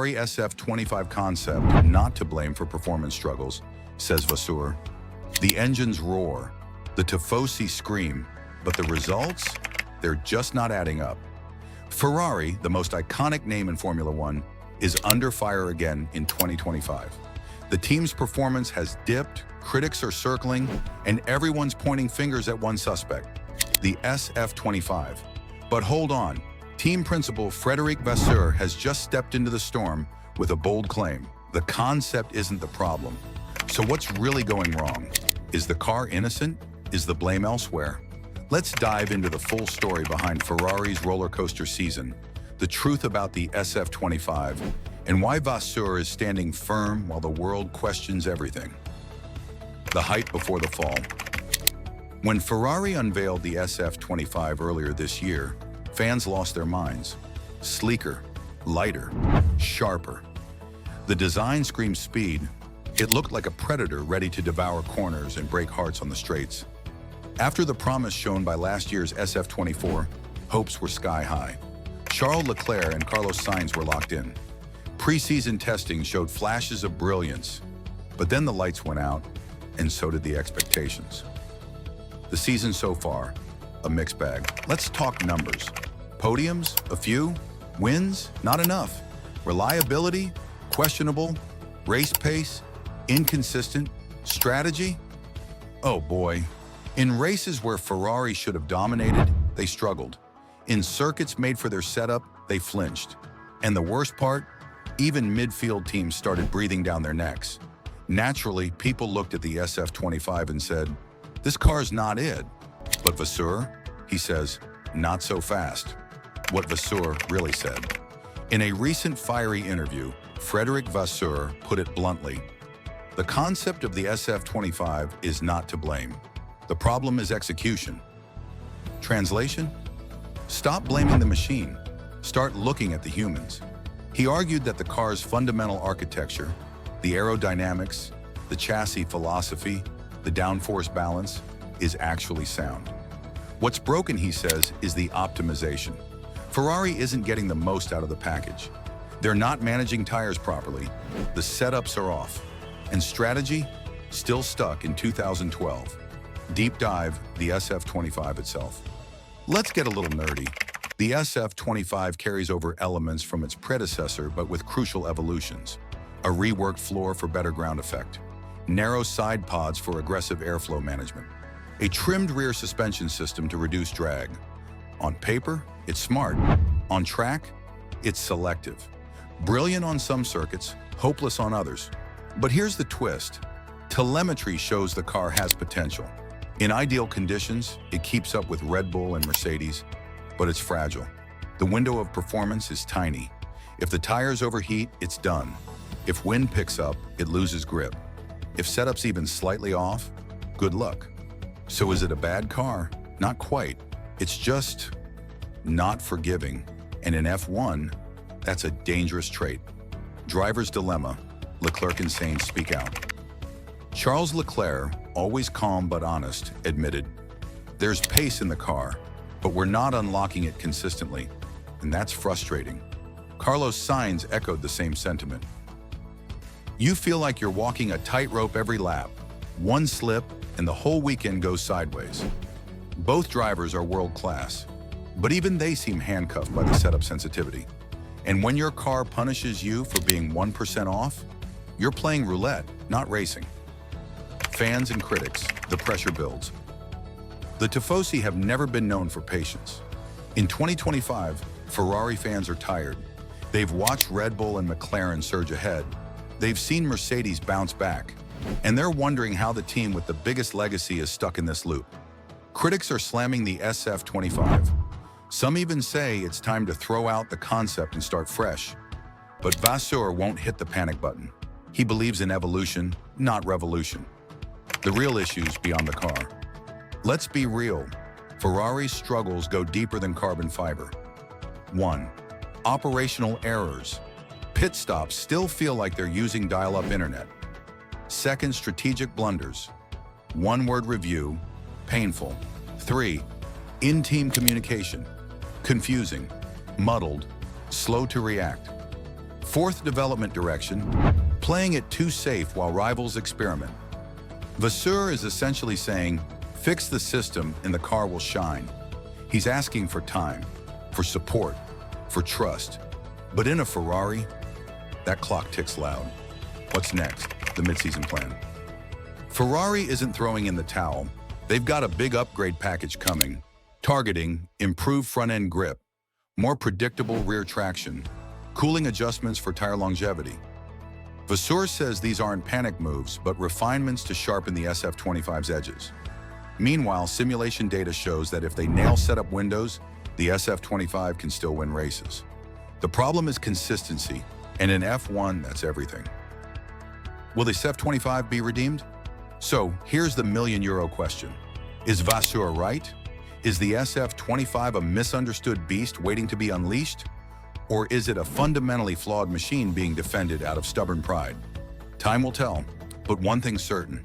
Ferrari SF-25 concept not to blame for performance struggles, says Vasseur. The engines roar, the Tifosi scream, but the results? They're just not adding up. Ferrari, the most iconic name in Formula One, is under fire again in 2025. The team's performance has dipped, critics are circling, and everyone's pointing fingers at one suspect, the SF-25. But hold on, team principal Frédéric Vasseur has just stepped into the storm with a bold claim. The concept isn't the problem. So what's really going wrong? Is the car innocent? Is the blame elsewhere? Let's dive into the full story behind Ferrari's roller coaster season, the truth about the SF-25, and why Vasseur is standing firm while the world questions everything. The hype before the fall. When Ferrari unveiled the SF-25 earlier this year, fans lost their minds. Sleeker, lighter, sharper. The design screamed speed. It looked like a predator ready to devour corners and break hearts on the straights. After the promise shown by last year's SF-24, hopes were sky high. Charles Leclerc and Carlos Sainz were locked in. Pre-season testing showed flashes of brilliance, but then the lights went out, and so did the expectations. The season so far, a mixed bag. Let's talk numbers. Podiums, a few. Wins, not enough. Reliability, questionable. Race pace, inconsistent. Strategy? Oh boy. In races where Ferrari should have dominated, they struggled. In circuits made for their setup, they flinched. And the worst part? Even midfield teams started breathing down their necks. Naturally, people looked at the SF-25 and said, "This car's not it." But Vasseur, he says, "Not so fast." What Vasseur really said. In a recent fiery interview, Frédéric Vasseur put it bluntly, "The concept of the SF-25 is not to blame. The problem is execution." Translation? Stop blaming the machine. Start looking at the humans. He argued that the car's fundamental architecture, the aerodynamics, the chassis philosophy, the downforce balance, is actually sound. What's broken, he says, is the optimization. Ferrari isn't getting the most out of the package. They're not managing tires properly. The setups are off. And strategy? Still stuck in 2012. Deep dive, the SF-25 itself. Let's get a little nerdy. The SF-25 carries over elements from its predecessor, but with crucial evolutions. A reworked floor for better ground effect. Narrow side pods for aggressive airflow management. A trimmed rear suspension system to reduce drag. On paper, it's smart. On track, it's selective. Brilliant on some circuits, hopeless on others. But here's the twist. Telemetry shows the car has potential. In ideal conditions, it keeps up with Red Bull and Mercedes, but it's fragile. The window of performance is tiny. If the tires overheat, it's done. If wind picks up, it loses grip. If setup's even slightly off, good luck. So is it a bad car? Not quite. It's just not forgiving. And in F1, that's a dangerous trait. Driver's dilemma. Leclerc and Sainz speak out. Charles Leclerc, always calm but honest, admitted, "There's pace in the car, but we're not unlocking it consistently, and that's frustrating." Carlos Sainz echoed the same sentiment. "You feel like you're walking a tightrope every lap. One slip, and the whole weekend goes sideways." Both drivers are world-class, but even they seem handcuffed by the setup sensitivity. And when your car punishes you for being 1% off, you're playing roulette, not racing. Fans and critics, the pressure builds. The Tifosi have never been known for patience. In 2025, Ferrari fans are tired. They've watched Red Bull and McLaren surge ahead. They've seen Mercedes bounce back. And they're wondering how the team with the biggest legacy is stuck in this loop. Critics are slamming the SF-25. Some even say it's time to throw out the concept and start fresh. But Vasseur won't hit the panic button. He believes in evolution, not revolution. The real issue's beyond the car. Let's be real. Ferrari's struggles go deeper than carbon fiber. 1. Operational errors. Pit stops still feel like they're using dial-up internet. 2. Strategic blunders. One-word review, painful. 3. In-team communication. Confusing, muddled, slow to react. Fourth development direction, playing it too safe while rivals experiment. Vasseur is essentially saying, fix the system and the car will shine. He's asking for time, for support, for trust. But in a Ferrari, that clock ticks loud. What's next? The midseason plan. Ferrari isn't throwing in the towel. They've got a big upgrade package coming, targeting improved front-end grip, more predictable rear traction, cooling adjustments for tire longevity. Vasseur says these aren't panic moves, but refinements to sharpen the SF-25's edges. Meanwhile, simulation data shows that if they nail setup windows, the SF-25 can still win races. The problem is consistency, and in F1, that's everything. Will the SF-25 be redeemed? So, here's the million-euro question. Is Vasseur right? Is the SF-25 a misunderstood beast waiting to be unleashed? Or is it a fundamentally flawed machine being defended out of stubborn pride? Time will tell, but one thing's certain.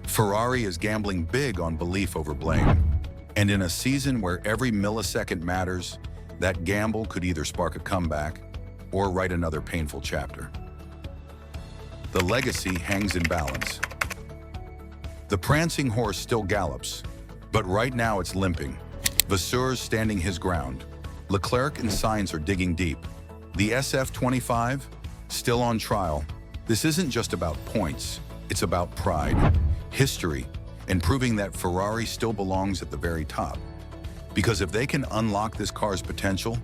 Ferrari is gambling big on belief over blame. And in a season where every millisecond matters, that gamble could either spark a comeback or write another painful chapter. The legacy hangs in balance. The prancing horse still gallops, but right now it's limping. Vasseur's standing his ground. Leclerc and Sainz are digging deep. The SF-25, still on trial. This isn't just about points, it's about pride, history, and proving that Ferrari still belongs at the very top. Because if they can unlock this car's potential,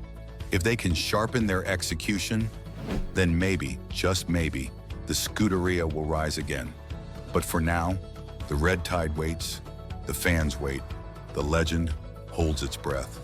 if they can sharpen their execution, then maybe, just maybe, the Scuderia will rise again. But for now, the red tide waits, the fans wait, the legend holds its breath.